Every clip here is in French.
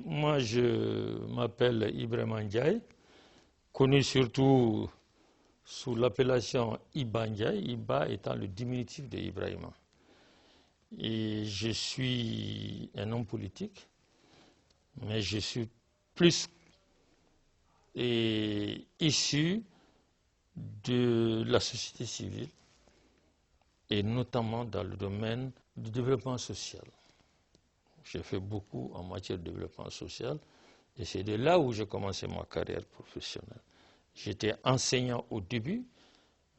Moi, je m'appelle Ibrahima Ndiaye, connu surtout sous l'appellation Iba Ndiaye, Iba étant le diminutif de Ibrahima. Et je suis un homme politique, mais je suis plus issu de la société civile, et notamment dans le domaine du développement social. J'ai fait beaucoup en matière de développement social et c'est de là où j'ai commencé ma carrière professionnelle. J'étais enseignant au début,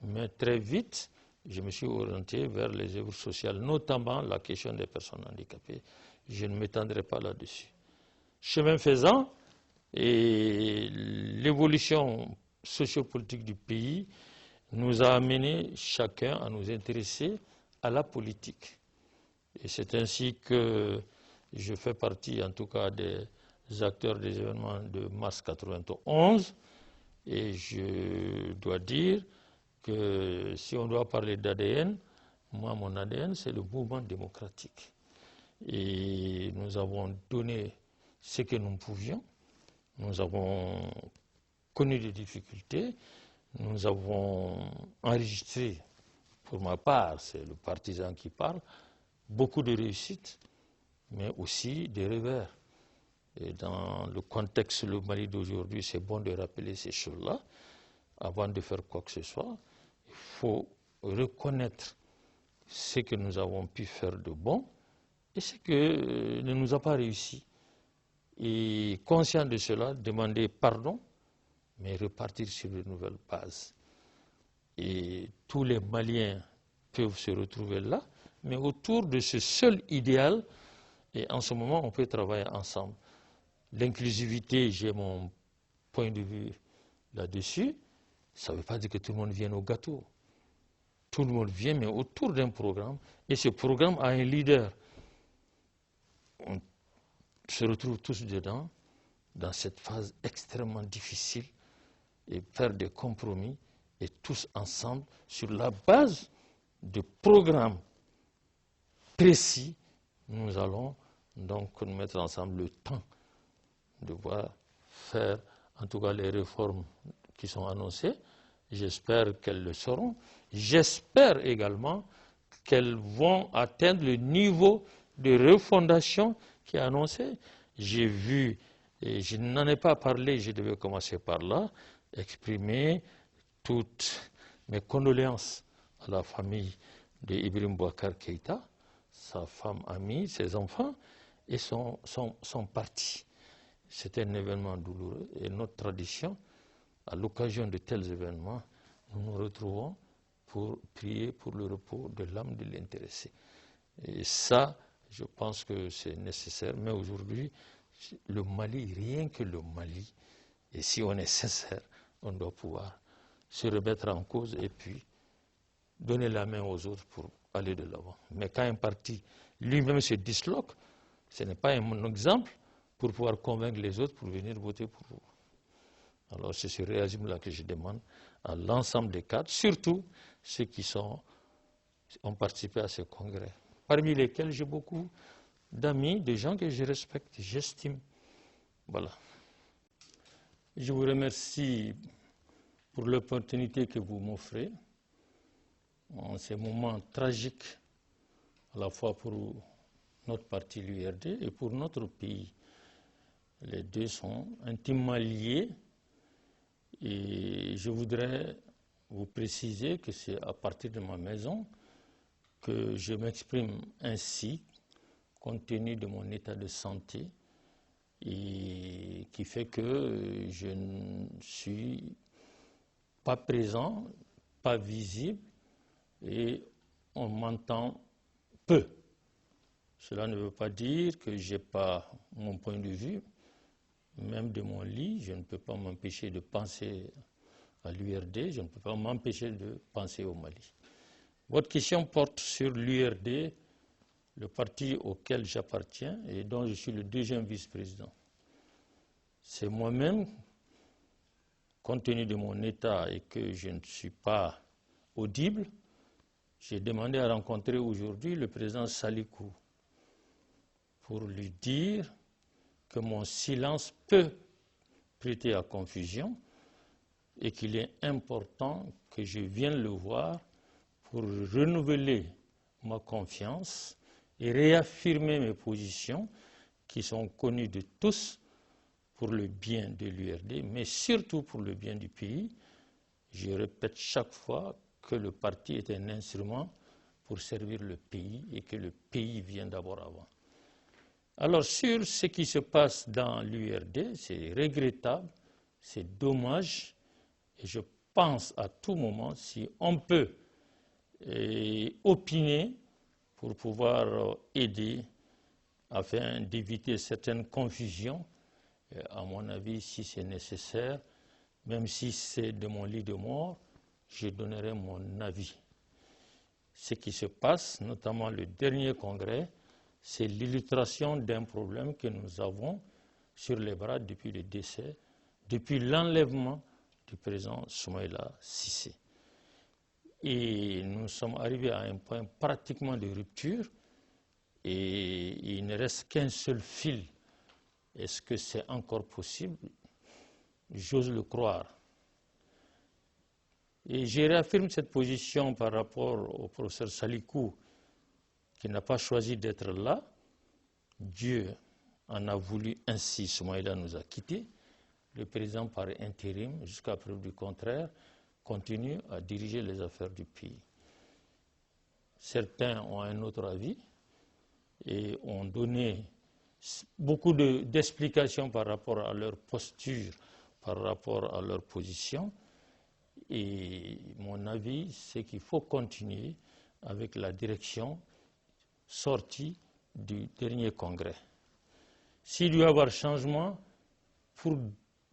mais très vite, je me suis orienté vers les œuvres sociales, notamment la question des personnes handicapées. Je ne m'étendrai pas là-dessus. Chemin faisant, et l'évolution sociopolitique du pays nous a amené chacun à nous intéresser à la politique. Et c'est ainsi que je fais partie, en tout cas, des acteurs des événements de mars 91. Et je dois dire que si on doit parler d'ADN, moi, mon ADN, c'est le mouvement démocratique. Et nous avons donné ce que nous pouvions. Nous avons connu des difficultés. Nous avons enregistré, pour ma part, c'est le partisan qui parle, beaucoup de réussites, mais aussi des revers. Et dans le contexte le Mali d'aujourd'hui, c'est bon de rappeler ces choses-là. Avant de faire quoi que ce soit, il faut reconnaître ce que nous avons pu faire de bon et ce que ne nous a pas réussi. Et conscient de cela, demander pardon, mais repartir sur de nouvelles bases. Et tous les Maliens peuvent se retrouver là, mais autour de ce seul idéal. Et en ce moment, on peut travailler ensemble. L'inclusivité, j'ai mon point de vue là-dessus. Ça ne veut pas dire que tout le monde vienne au gâteau. Tout le monde vient, mais autour d'un programme. Et ce programme a un leader. On se retrouve tous dedans, dans cette phase extrêmement difficile, et faire des compromis, et tous ensemble, sur la base de programmes précis, nous allons donc nous mettre ensemble le temps de voir faire, en tout cas, les réformes qui sont annoncées. J'espère qu'elles le seront. J'espère également qu'elles vont atteindre le niveau de refondation qui est annoncé. J'ai vu, et je n'en ai pas parlé, je devais commencer par là, exprimer toutes mes condoléances à la famille d'Ibrahim Boubacar Keïta, sa femme amie, ses enfants, et son parti. C'est un événement douloureux et notre tradition, à l'occasion de tels événements, nous nous retrouvons pour prier pour le repos de l'âme de l'intéressé. Et ça, je pense que c'est nécessaire. Mais aujourd'hui, le Mali, rien que le Mali, et si on est sincère, on doit pouvoir se remettre en cause et puis donner la main aux autres pour aller de l'avant. Mais quand un parti lui-même se disloque, ce n'est pas un exemple pour pouvoir convaincre les autres pour venir voter pour vous. Alors c'est ce réalisme-là que je demande à l'ensemble des cadres, surtout ceux qui ont participé à ce congrès, parmi lesquels j'ai beaucoup d'amis, de gens que je respecte, j'estime. Voilà. Je vous remercie pour l'opportunité que vous m'offrez en ces moments tragiques, à la fois pour notre parti, l'URD, et pour notre pays. Les deux sont intimement liés et je voudrais vous préciser que c'est à partir de ma maison que je m'exprime ainsi, compte tenu de mon état de santé, et qui fait que je ne suis pas présent, pas visible, et on m'entend peu. Cela ne veut pas dire que je n'ai pas mon point de vue. Même de mon lit, je ne peux pas m'empêcher de penser à l'URD, je ne peux pas m'empêcher de penser au Mali. Votre question porte sur l'URD, le parti auquel j'appartiens et dont je suis le deuxième vice-président. C'est moi-même, compte tenu de mon état et que je ne suis pas audible, j'ai demandé à rencontrer aujourd'hui le président Salikou pour lui dire que mon silence peut prêter à confusion et qu'il est important que je vienne le voir pour renouveler ma confiance et réaffirmer mes positions qui sont connues de tous pour le bien de l'URD, mais surtout pour le bien du pays. Je répète chaque fois que le parti est un instrument pour servir le pays et que le pays vient d'abord avant. Alors sur ce qui se passe dans l'URD, c'est regrettable, c'est dommage, et je pense à tout moment, si on peut opiner pour pouvoir aider afin d'éviter certaines confusions, à mon avis, si c'est nécessaire, même si c'est de mon lit de mort, je donnerai mon avis. Ce qui se passe, notamment le dernier congrès, c'est l'illustration d'un problème que nous avons sur les bras depuis le décès, depuis l'enlèvement du président Soumaïla Cissé. Et nous sommes arrivés à un point pratiquement de rupture et il ne reste qu'un seul fil. Est-ce que c'est encore possible? J'ose le croire. Et je réaffirme cette position par rapport au professeur Salikou, qui n'a pas choisi d'être là. Dieu en a voulu ainsi. Soumaïla nous a quittés. Le président, par intérim, jusqu'à preuve du contraire, continue à diriger les affaires du pays. Certains ont un autre avis et ont donné beaucoup d'explications par rapport à leur posture, par rapport à leur position. Et mon avis, c'est qu'il faut continuer avec la direction sortie du dernier congrès. S'il doit y avoir changement, pour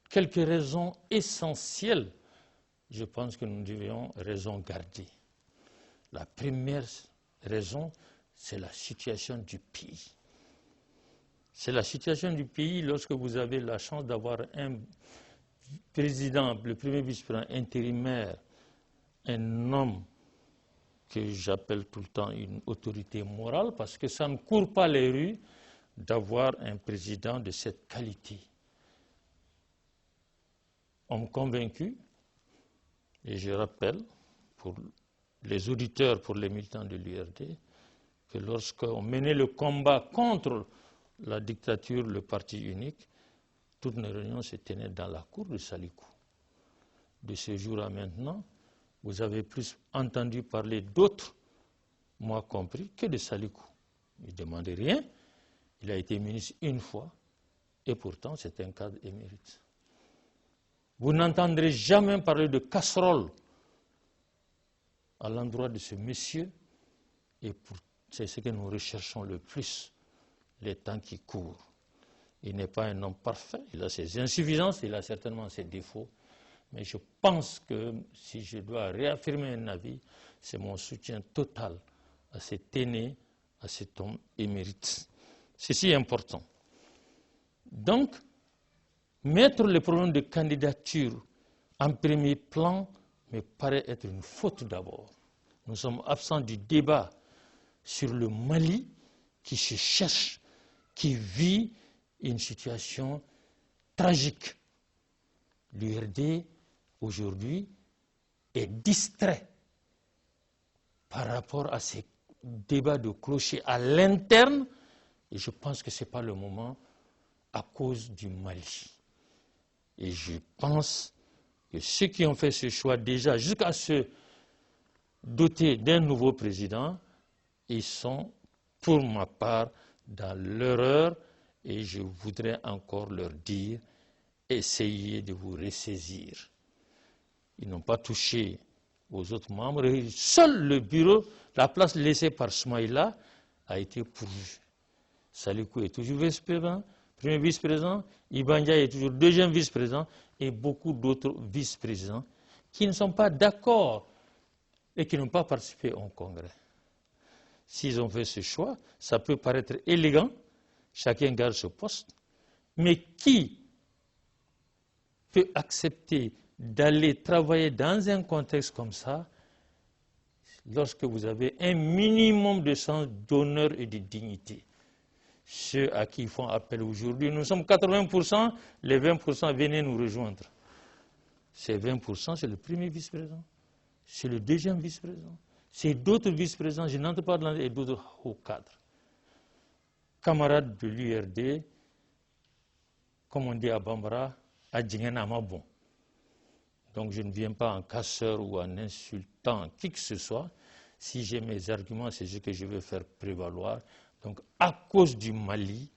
quelques raisons essentielles, je pense que nous devrions raison garder. La première raison, c'est la situation du pays. C'est la situation du pays lorsque vous avez la chance d'avoir un président, le premier vice-président intérimaire, un homme que j'appelle tout le temps une autorité morale, parce que ça ne court pas les rues d'avoir un président de cette qualité. Homme convaincu, et je rappelle pour les auditeurs, pour les militants de l'URD, que lorsqu'on menait le combat contre la dictature, le parti unique, toutes nos réunions se tenaient dans la cour de Salikou. De ce jour à maintenant, vous avez plus entendu parler d'autres, moi compris, que de Salikou. Il ne demandait rien, il a été ministre une fois, et pourtant c'est un cadre émérite. Vous n'entendrez jamais parler de casserole à l'endroit de ce monsieur, et c'est ce que nous recherchons le plus, les temps qui courent. Il n'est pas un homme parfait, il a ses insuffisances, il a certainement ses défauts, mais je pense que si je dois réaffirmer un avis, c'est mon soutien total à cet aîné, à cet homme émérite. C'est si important. Donc, mettre le problème de candidature en premier plan me paraît être une faute d'abord. Nous sommes absents du débat sur le Mali qui se cherche, qui vit une situation tragique. L'URD, aujourd'hui, est distrait par rapport à ces débats de clocher à l'interne, et je pense que ce n'est pas le moment à cause du Mali. Et je pense que ceux qui ont fait ce choix déjà, jusqu'à se doter d'un nouveau président, ils sont, pour ma part, dans l'erreur, et je voudrais encore leur dire, essayez de vous ressaisir. Ils n'ont pas touché aux autres membres. Seul le bureau, la place laissée par Soumaïla a été pourvue. Salikou est toujours vice-président, premier vice-président, Ibanja est toujours deuxième vice-président, et beaucoup d'autres vice-présidents qui ne sont pas d'accord et qui n'ont pas participé au congrès. S'ils ont fait ce choix, ça peut paraître élégant, chacun garde ce poste, mais qui peut accepter d'aller travailler dans un contexte comme ça lorsque vous avez un minimum de sens d'honneur et de dignité? ceux à qui ils font appel aujourd'hui. Nous sommes 80%, les 20% venaient nous rejoindre. Ces 20%, c'est le premier vice-président, c'est le deuxième vice-président, c'est d'autres vice-présidents, je n'entre pas dans les d'autres hauts cadres. Camarades de l'URD, comme on dit à Bambara, à Djinganama bon. Donc je ne viens pas en casseur ou en insultant qui que ce soit. Si j'ai mes arguments, c'est ce que je veux faire prévaloir. Donc à cause du Mali,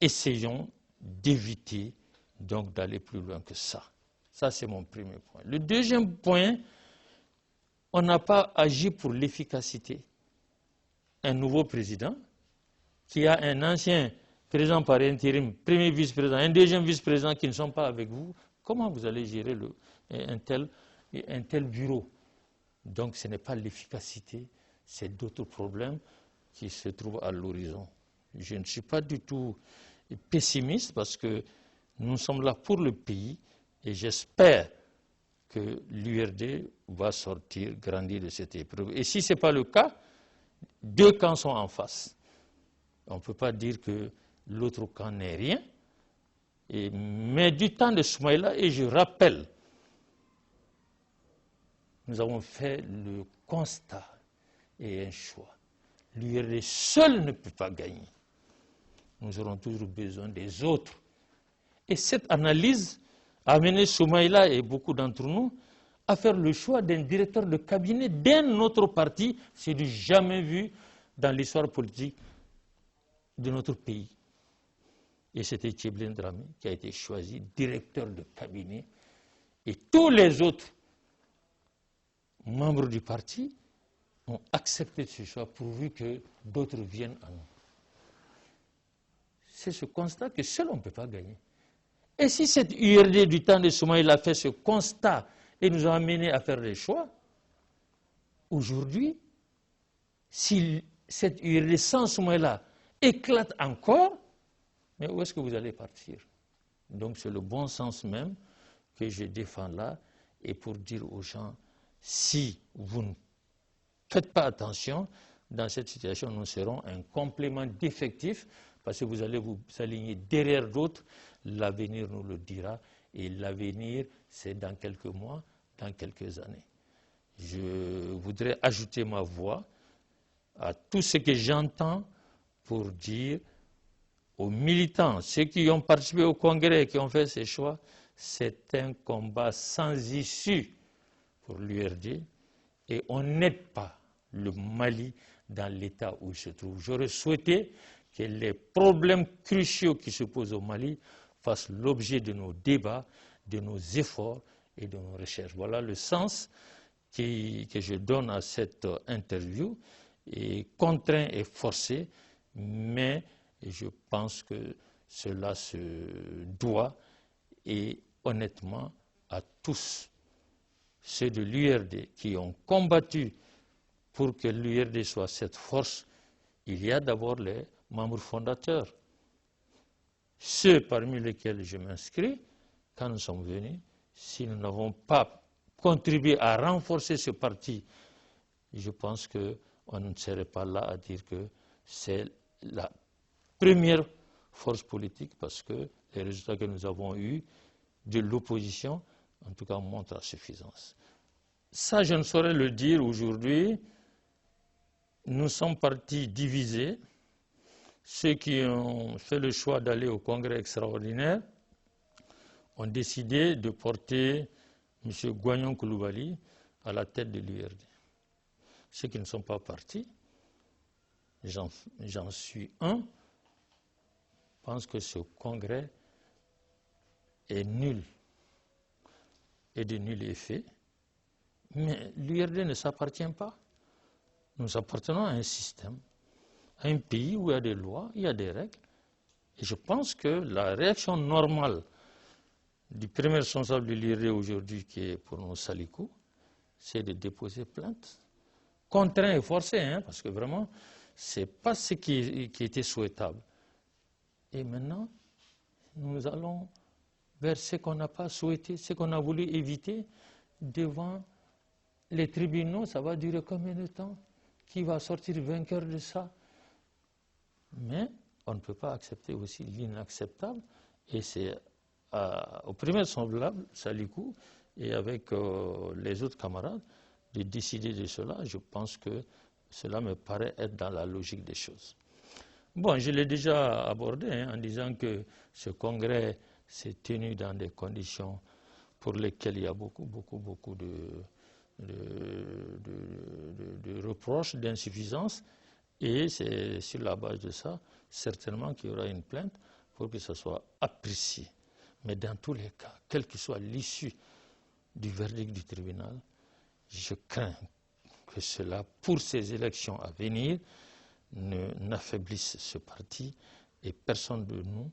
essayons d'éviter donc d'aller plus loin que ça. Ça, c'est mon premier point. Le deuxième point, on n'a pas agi pour l'efficacité. Un nouveau président qui a un ancien président par intérim, premier vice-président, un deuxième vice-président qui ne sont pas avec vous, comment vous allez gérer un tel bureau? Donc ce n'est pas l'efficacité, c'est d'autres problèmes qui se trouvent à l'horizon. Je ne suis pas du tout pessimiste parce que nous sommes là pour le pays et j'espère que l'URD va sortir, grandir de cette épreuve. Et si ce n'est pas le cas, deux camps sont en face. On ne peut pas dire que l'autre camp n'est rien. Mais du temps de Soumaïla, et je rappelle, nous avons fait le constat et un choix. L'URD seul ne peut pas gagner. Nous aurons toujours besoin des autres. Et cette analyse a amené Soumaïla et beaucoup d'entre nous à faire le choix d'un directeur de cabinet d'un autre parti. C'est du jamais vu dans l'histoire politique de notre pays. Et c'était Tchéblin Dramé qui a été choisi directeur de cabinet. Et tous les autres membres du parti ont accepté ce choix pourvu que d'autres viennent à nous. C'est ce constat que seul on ne peut pas gagner. Et si cette URD du temps de Soumaïla a fait ce constat et nous a amenés à faire des choix, aujourd'hui, si cette URD sans Soumaïla éclate encore, mais où est-ce que vous allez partir? Donc c'est le bon sens même que je défends là, et pour dire aux gens, si vous ne faites pas attention, dans cette situation, nous serons un complément d'effectifs, parce que vous allez vous aligner derrière d'autres, l'avenir nous le dira, et l'avenir, c'est dans quelques mois, dans quelques années. Je voudrais ajouter ma voix à tout ce que j'entends pour dire aux militants, ceux qui ont participé au congrès et qui ont fait ces choix, c'est un combat sans issue pour l'URD et on n'aide pas le Mali dans l'état où il se trouve. J'aurais souhaité que les problèmes cruciaux qui se posent au Mali fassent l'objet de nos débats, de nos efforts et de nos recherches. Voilà le sens que je donne à cette interview, et contraint et forcé, mais je pense que cela se doit, et honnêtement, à tous ceux de l'URD qui ont combattu pour que l'URD soit cette force. Il y a d'abord les membres fondateurs, ceux parmi lesquels je m'inscris. Quand nous sommes venus, si nous n'avons pas contribué à renforcer ce parti, je pense qu'on ne serait pas là à dire que c'est la première force politique, parce que les résultats que nous avons eus de l'opposition, en tout cas, montrent à suffisance. Ça, je ne saurais le dire aujourd'hui. Nous sommes partis divisés. Ceux qui ont fait le choix d'aller au congrès extraordinaire ont décidé de porter M. Guagnon Koulibaly à la tête de l'URD. Ceux qui ne sont pas partis, j'en suis un, pensent que ce congrès est nul et de nul effet. Mais l'URD ne s'appartient pas. Nous appartenons à un système, à un pays où il y a des lois, il y a des règles. Et je pense que la réaction normale du premier responsable de l'URD aujourd'hui, qui est pour nous Salikou, c'est de déposer plainte. Contraint et forcé, hein, parce que vraiment, ce n'est pas ce qui était souhaitable. Et maintenant, nous allons vers ce qu'on n'a pas souhaité, ce qu'on a voulu éviter devant les tribunaux. Ça va durer combien de temps? Qui va sortir vainqueur de ça? Mais on ne peut pas accepter aussi l'inacceptable. Et c'est au premier semblable, Salikou, et avec les autres camarades, de décider de cela. Je pense que cela me paraît être dans la logique des choses. Bon, je l'ai déjà abordé en disant que ce congrès s'est tenu dans des conditions pour lesquelles il y a beaucoup de reproches, d'insuffisance, et c'est sur la base de ça, certainement qu'il y aura une plainte pour que ce soit apprécié. Mais dans tous les cas, quelle que soit l'issue du verdict du tribunal, je crains que cela, pour ces élections à venir, n'affaiblisse ce parti, et personne de nous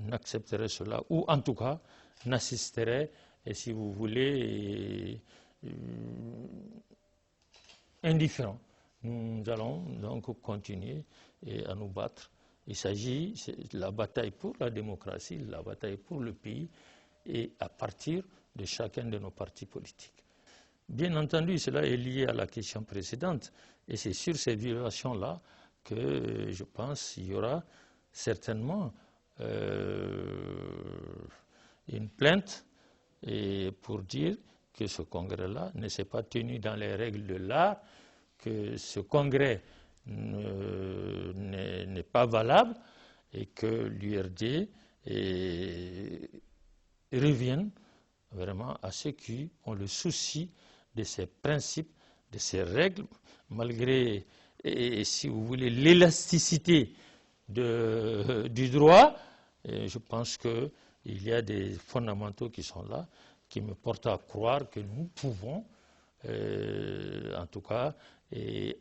n'accepterait cela, ou en tout cas n'assisterait, et si vous voulez, indifférent. Nous allons donc continuer à nous battre. Il s'agit de la bataille pour la démocratie, la bataille pour le pays, et à partir de chacun de nos partis politiques. Bien entendu, cela est lié à la question précédente, et c'est sur ces violations-là que je pense qu'il y aura certainement une plainte et pour dire que ce congrès-là ne s'est pas tenu dans les règles de l'art, que ce congrès n'est pas valable et que l'URD revienne vraiment à ceux qui ont le souci de ces principes, de ces règles, malgré, si vous voulez, l'élasticité du droit. Et je pense qu'il y a des fondamentaux qui sont là, qui me portent à croire que nous pouvons, en tout cas,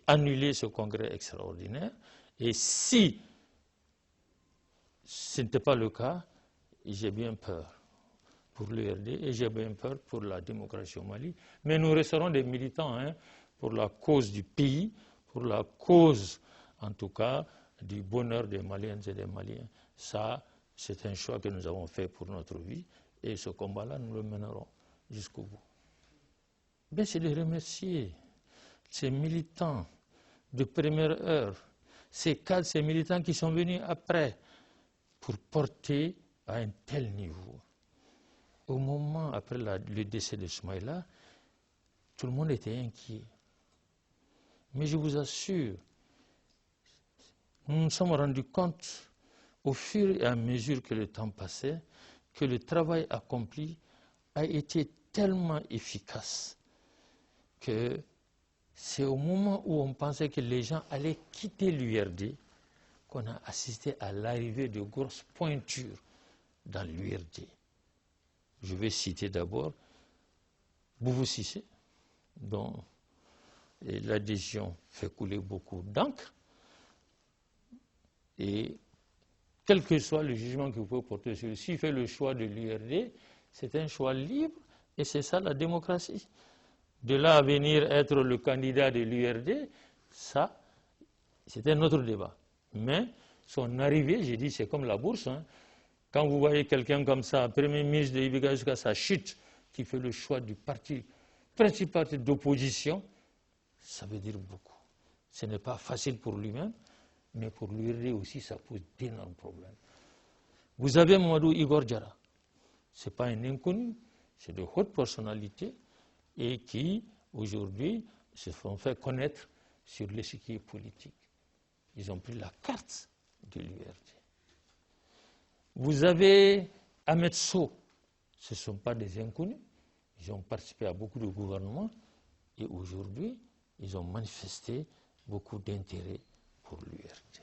annuler ce congrès extraordinaire. Et si ce n'était pas le cas, j'ai bien peur pour l'URD et j'ai bien peur pour la démocratie au Mali. Mais nous resterons des militants pour la cause du pays, pour la cause, en tout cas, du bonheur des Maliennes et des Maliens. Ça, c'est un choix que nous avons fait pour notre vie, et ce combat-là, nous le mènerons jusqu'au bout. C'est de remercier ces militants de première heure, ces cadres, ces militants qui sont venus après pour porter à un tel niveau. Au moment après le décès de Soumaïla, tout le monde était inquiet. Mais je vous assure, nous nous sommes rendus compte au fur et à mesure que le temps passait que le travail accompli a été tellement efficace que c'est au moment où on pensait que les gens allaient quitter l'URD qu'on a assisté à l'arrivée de grosses pointures dans l'URD. Je vais citer d'abord Boubou Cissé, dont l'adhésion fait couler beaucoup d'encre. Et quel que soit le jugement que vous pouvez porter sur lui, s'il fait le choix de l'URD, c'est un choix libre, et c'est ça la démocratie. De là à venir être le candidat de l'URD, ça, c'est un autre débat. Mais son arrivée, j'ai dit, c'est comme la bourse. Quand vous voyez quelqu'un comme ça, Premier ministre de Ibeka jusqu'à sa chute, qui fait le choix du parti, principal parti d'opposition, ça veut dire beaucoup. Ce n'est pas facile pour lui-même, mais pour l'URD aussi, ça pose d'énormes problèmes. Vous avez Mamadou Igor Diarra. Ce n'est pas un inconnu, c'est de hautes personnalités et qui, aujourd'hui, se font fait connaître sur l'échiquier politique. Ils ont pris la carte de l'URD. Vous avez Ahmed Sow. Ce ne sont pas des inconnus. Ils ont participé à beaucoup de gouvernements et aujourd'hui, ils ont manifesté beaucoup d'intérêt pour l'URD.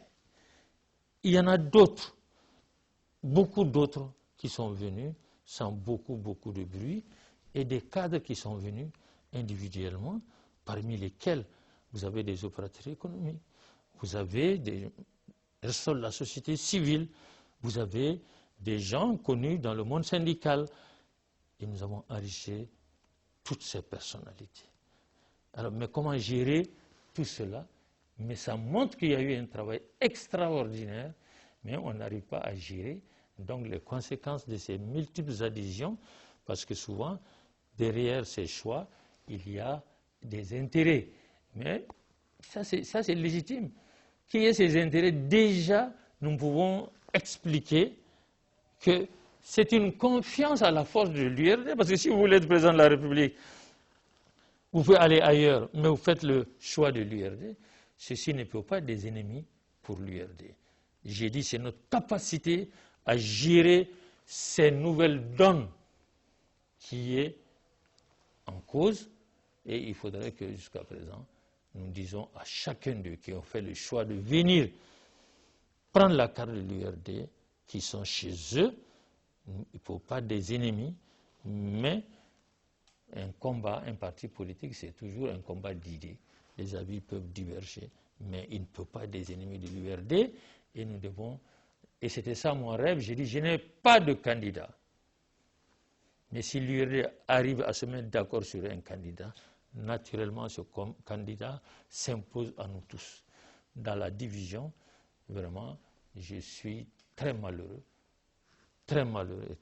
Il y en a d'autres, beaucoup d'autres qui sont venus sans beaucoup de bruit et des cadres qui sont venus individuellement, parmi lesquels vous avez des opérateurs économiques, vous avez des ressorts de la société civile, vous avez des gens connus dans le monde syndical. Et nous avons enrichi toutes ces personnalités. Alors, mais comment gérer tout cela? Mais ça montre qu'il y a eu un travail extraordinaire, mais on n'arrive pas à gérer donc les conséquences de ces multiples adhésions, parce que souvent, derrière ces choix, il y a des intérêts. Mais ça, c'est légitime. Qu'il y ait ces intérêts, déjà, nous pouvons expliquer que c'est une confiance à la force de l'URD, parce que si vous voulez être président de la République, vous pouvez aller ailleurs, mais vous faites le choix de l'URD, ceci ne peut pas être des ennemis pour l'URD. J'ai dit, c'est notre capacité à gérer ces nouvelles donnes qui est en cause, et il faudrait que jusqu'à présent, nous disons à chacun d'eux qui ont fait le choix de venir prendre la carte de l'URD, qui sont chez eux, il ne faut pas des ennemis, mais un combat, un parti politique, c'est toujours un combat d'idées. Les avis peuvent diverger, mais il ne peut pas être des ennemis de l'URD, et nous devons, et c'était ça mon rêve, j'ai dit, je n'ai pas de candidat. Mais si l'URD arrive à se mettre d'accord sur un candidat, naturellement ce candidat s'impose à nous tous. Dans la division, vraiment, je suis très malheureux et très malheureux.